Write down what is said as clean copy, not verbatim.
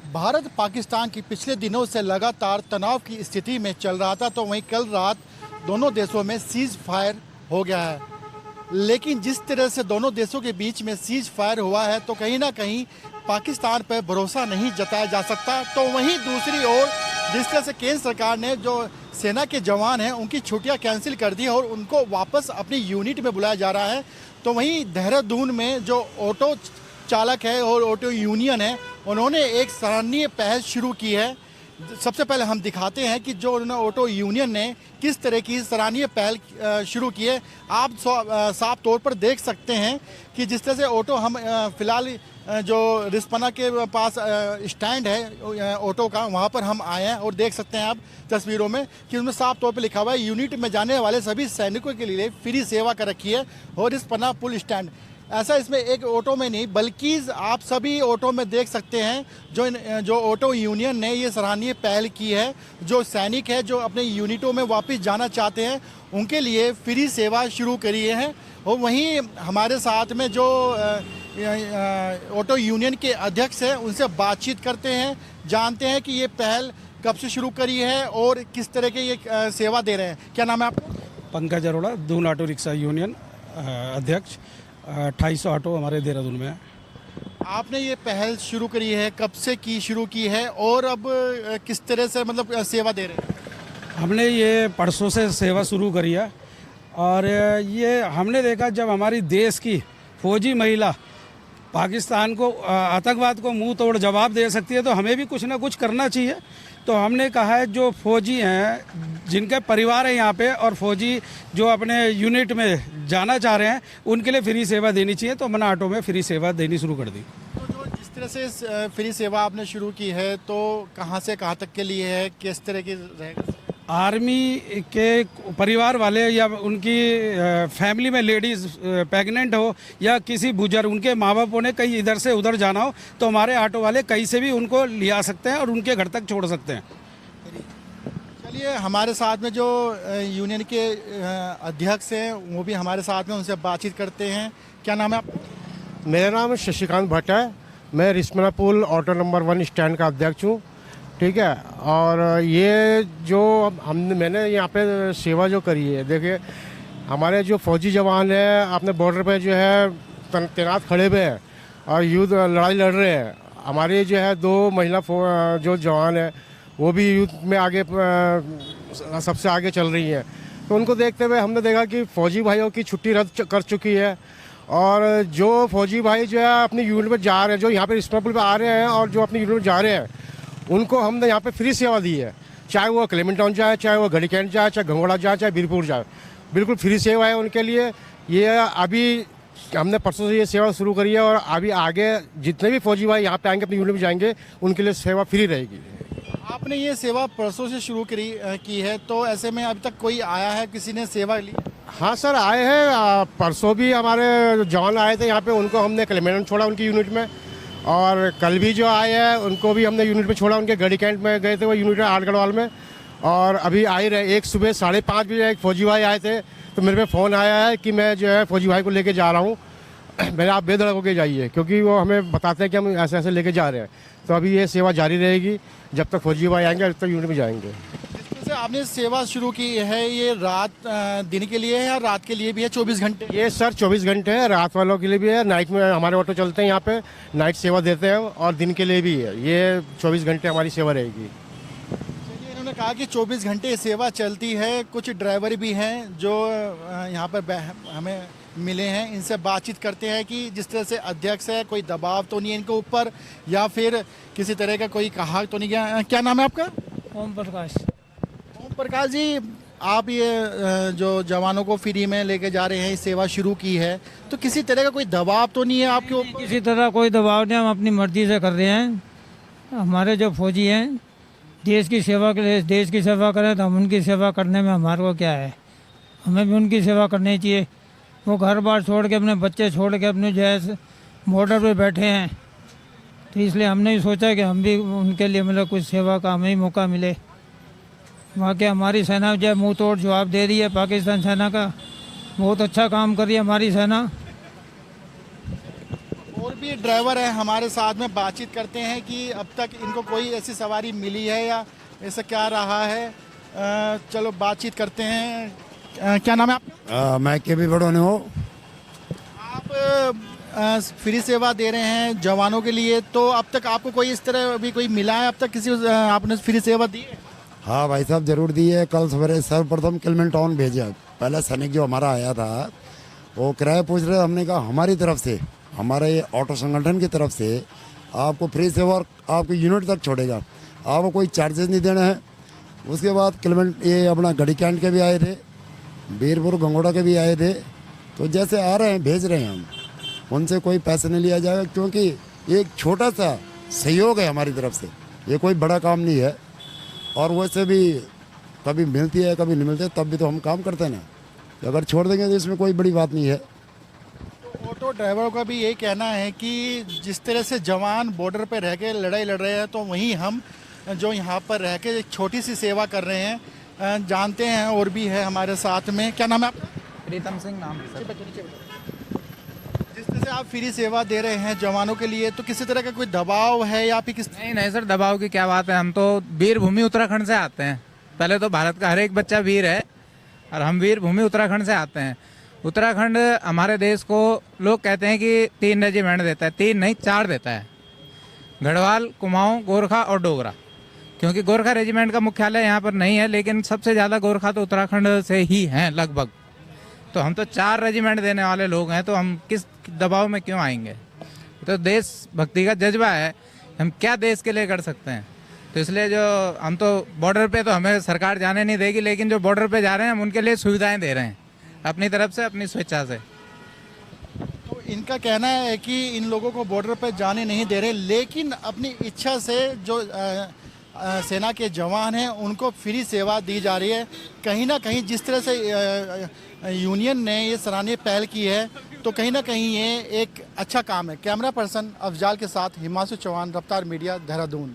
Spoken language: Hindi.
भारत पाकिस्तान की पिछले दिनों से लगातार तनाव की स्थिति में चल रहा था, तो वहीं कल रात दोनों देशों में सीज फायर हो गया है। लेकिन जिस तरह से दोनों देशों के बीच में सीज फायर हुआ है, तो कहीं ना कहीं पाकिस्तान पर भरोसा नहीं जताया जा सकता। तो वहीं दूसरी ओर जिस तरह से केंद्र सरकार ने जो सेना के जवान हैं उनकी छुट्टियां कैंसिल कर दी और उनको वापस अपनी यूनिट में बुलाया जा रहा है, तो वहीं देहरादून में जो ऑटो चालक है और ऑटो यूनियन है, उन्होंने एक सराहनीय पहल शुरू की है। सबसे पहले हम दिखाते हैं कि जो उन्होंने ऑटो यूनियन ने किस तरह की सराहनीय पहल शुरू की है। आप साफ तौर पर देख सकते हैं कि जिस तरह से ऑटो हम फिलहाल जो रिस्पना के पास स्टैंड है ऑटो का, वहाँ पर हम आए हैं और देख सकते हैं आप तस्वीरों में कि उसमें साफ तौर पर लिखा हुआ है यूनिट में जाने वाले सभी सैनिकों के लिए फ्री सेवा कर रखी है और रिस्पना पुल स्टैंड। ऐसा इसमें एक ऑटो में नहीं बल्कि आप सभी ऑटो में देख सकते हैं जो ऑटो यूनियन ने ये सराहनीय पहल की है। जो सैनिक है जो अपने यूनिटों में वापस जाना चाहते हैं उनके लिए फ्री सेवा शुरू करी है। और वहीं हमारे साथ में जो ऑटो यूनियन के अध्यक्ष हैं उनसे बातचीत करते हैं, जानते हैं कि ये पहल कब से शुरू करी है और किस तरह के ये सेवा दे रहे हैं। क्या नाम है आपका? Pankaj Arora, Doon auto rickshaw union अध्यक्ष। 2800 ऑटो हमारे देहरादून में है। आपने ये पहल शुरू करी है, कब से शुरू की है और अब किस तरह से मतलब सेवा दे रहे हैं? हमने ये परसों से सेवा शुरू करी है और ये हमने देखा जब हमारी देश की फौजी महिला पाकिस्तान को आतंकवाद को मुंह तोड़ जवाब दे सकती है तो हमें भी कुछ ना कुछ करना चाहिए। तो हमने कहा है जो फौजी हैं जिनके परिवार है यहाँ पे और फौजी जो अपने यूनिट में जाना चाह रहे हैं उनके लिए फ्री सेवा देनी चाहिए, तो मैंने ऑटो में फ्री सेवा देनी शुरू कर दी। तो जो जिस तरह से फ्री सेवा आपने शुरू की है तो कहाँ से कहाँ तक के लिए है, किस तरह की रहेगा? आर्मी के परिवार वाले या उनकी फैमिली में लेडीज़ प्रेग्नेंट हो या किसी बुजुर्ग उनके माँ बापों ने कहीं इधर से उधर जाना हो तो हमारे ऑटो वाले कहीं से भी उनको ले आ सकते हैं और उनके घर तक छोड़ सकते हैं। चलिए, हमारे साथ में जो यूनियन के अध्यक्ष हैं वो भी हमारे साथ में, उनसे बातचीत करते हैं। क्या नाम है आपका? मेरा नाम शशिकांत भट्ट है। मैं रिस्पना पुल ऑटो नंबर 1 स्टैंड का अध्यक्ष हूँ। ठीक है, और ये जो मैंने यहाँ पे सेवा जो करी है, देखिए हमारे जो फौजी जवान हैं अपने बॉर्डर पे जो है तैनात खड़े हुए हैं और युद्ध लड़ाई लड़ रहे हैं। हमारे जो है 2 महिला जो जवान हैं वो भी युद्ध में आगे सबसे आगे चल रही हैं। तो उनको देखते हुए हमने देखा कि फौजी भाइयों की छुट्टी रद्द कर चुकी है और जो फौजी भाई जो है अपनी यूनिट में जा रहे हैं, जो यहाँ पे रिस्पना पुल पे आ रहे हैं और जो अपनी यूनिट में जा रहे हैं, उनको हमने यहाँ पे फ्री सेवा दी है। चाहे वो क्लेमेंट टाउन जाए, चाहे वो घड़ी कैंट जाए, चाहे घंगोड़ा जाए, चाहे बीरपुर जाए, बिल्कुल फ्री सेवा है उनके लिए। ये अभी हमने परसों से ये सेवा शुरू करी है और अभी आगे जितने भी फौजी भाई यहाँ पे आएंगे अपनी यूनिट में जाएंगे उनके लिए सेवा फ्री रहेगी। आपने ये सेवा परसों से शुरू की है, तो ऐसे में अभी तक कोई आया है, किसी ने सेवा ली? हाँ सर, आए हैं। परसों भी हमारे जवान आए थे यहाँ पे, उनको हमने क्लेमेंट छोड़ा उनकी यूनिट में, और कल भी जो आए हैं उनको भी हमने यूनिट में छोड़ा। उनके गढ़ी कैंट में गए थे वो यूनिट आठगढ़वाल में, और अभी आ ही रहे। एक सुबह 5:30 बजे एक फौजी भाई आए थे तो मेरे पे फ़ोन आया है कि मैं जो है फौजी भाई को लेके जा रहा हूँ। मैंने आप बेधड़क होके जाइए, क्योंकि वो हमें बताते हैं कि हम ऐसे ऐसे लेके जा रहे हैं। तो अभी ये सेवा जारी रहेगी जब तक फौजी भाई आएंगे, जब तक यूनिट में जाएंगे। जैसे आपने सेवा शुरू की है, ये रात दिन के लिए है या रात के लिए भी है? 24 घंटे? ये सर 24 घंटे है, रात वालों के लिए भी है। नाइट में हमारे ऑटो चलते हैं यहाँ पे, नाइट सेवा देते हैं, और दिन के लिए भी है। ये 24 घंटे हमारी सेवा रहेगी। चलिए, इन्होंने कहा कि 24 घंटे सेवा चलती है। कुछ ड्राइवर भी हैं जो यहाँ पर हमें मिले हैं, इनसे बातचीत करते हैं कि जिस तरह से अध्यक्ष है, कोई दबाव तो नहीं है इनके ऊपर या फिर किसी तरह का कोई कहा तो नहीं गया। क्या नाम है आपका? ओम प्रकाश। ओम प्रकाश जी, आप ये जो जवानों को फ्री में लेके जा रहे हैं, सेवा शुरू की है, तो किसी तरह का कोई दबाव तो नहीं है आपके ऊपर? किसी तरह कोई दबाव नहीं, हम अपनी मर्जी से कर रहे हैं। हमारे जो फौजी हैं देश की सेवा के लिए देश की सेवा करें तो हम उनकी सेवा करने में हमारे को क्या है, हमें भी उनकी सेवा करनी चाहिए। वो घर बार छोड़ के, अपने बच्चे छोड़ के अपने जो है बॉर्डर पे बैठे हैं, तो इसलिए हमने भी सोचा कि हम भी उनके लिए मतलब कुछ सेवा का हमें ही मौका मिले। वाकई हमारी सेना जो है मुँह तोड़ जवाब दे रही है पाकिस्तान सेना का। बहुत अच्छा काम कर रही है हमारी सेना। और भी ड्राइवर है हमारे साथ में, बातचीत करते हैं कि अब तक इनको कोई ऐसी सवारी मिली है या ऐसा क्या रहा है। चलो बातचीत करते हैं। क्या नाम है आपका? मैं के भी बड़ोने हो। आप फ्री सेवा दे रहे हैं जवानों के लिए, तो अब तक आपको कोई इस तरह अभी कोई मिला है? अब तक किसी आपने फ्री सेवा दी है? हाँ भाई साहब जरूर दी है। कल सवेरे सर्वप्रथम किलमन टाउन भेजा। पहला सैनिक जो हमारा आया था वो किराया पूछ रहे, हमने कहा हमारी तरफ से, हमारे ऑटो संगठन की तरफ से आपको फ्री सेवा और आपकी यूनिट तक छोड़ेगा, आपको कोई चार्जेस नहीं देना है। उसके बाद किलमन ये अपना गढ़ी कैंट के भी आए थे, बीरपुर गंगोड़ा के भी आए थे। तो जैसे आ रहे हैं भेज रहे हैं हम, उनसे कोई पैसे नहीं लिया जाएगा, क्योंकि ये एक छोटा सा सहयोग है हमारी तरफ से, ये कोई बड़ा काम नहीं है। और वैसे भी कभी मिलती है कभी नहीं मिलती, तब भी तो हम काम करते हैं ना। अगर छोड़ देंगे तो इसमें कोई बड़ी बात नहीं है। तो ऑटो ड्राइवरों का भी ये कहना है कि जिस तरह से जवान बॉर्डर पर रह के लड़ाई लड़ रहे हैं, तो वहीं हम जो यहाँ पर रह के एक छोटी सी सेवा कर रहे हैं। जानते हैं और भी है हमारे साथ में। क्या नाम है आपका? प्रीतम सिंह नाम है सर। जिस तरह से आप फ्री सेवा दे रहे हैं जवानों के लिए, तो किसी तरह का कोई दबाव है या फिर किस? नहीं नहीं सर, दबाव की क्या बात है। हम तो वीर भूमि उत्तराखंड से आते हैं। पहले तो भारत का हर एक बच्चा वीर है और हम वीर भूमि उत्तराखंड से आते हैं। उत्तराखंड हमारे देश को लोग कहते हैं कि 3 रेजिमेंट देता है, 3 नहीं 4 देता है। गढ़वाल, कुमाऊं, गोरखा और डोगरा। क्योंकि गोरखा रेजिमेंट का मुख्यालय यहाँ पर नहीं है, लेकिन सबसे ज़्यादा गोरखा तो उत्तराखंड से ही हैं लगभग। तो हम तो 4 रेजिमेंट देने वाले लोग हैं, तो हम किस दबाव में क्यों आएंगे। तो देश भक्ति का जज्बा है, हम क्या देश के लिए कर सकते हैं। तो इसलिए जो हम तो बॉर्डर पे तो हमें सरकार जाने नहीं देगी, लेकिन जो बॉर्डर पे जा रहे हैं हम उनके लिए सुविधाएं दे रहे हैं अपनी तरफ से, अपनी स्वेच्छा से। तो इनका कहना है कि इन लोगों को बॉर्डर पर जाने नहीं दे रहे, लेकिन अपनी इच्छा से जो सेना के जवान हैं उनको फ्री सेवा दी जा रही है। कहीं ना कहीं जिस तरह से यूनियन ने ये सराहनीय पहल की है, तो कहीं ना कहीं ये एक अच्छा काम है। कैमरा पर्सन अफजाल के साथ हिमांशु चौहान, रफ्तार मीडिया, देहरादून।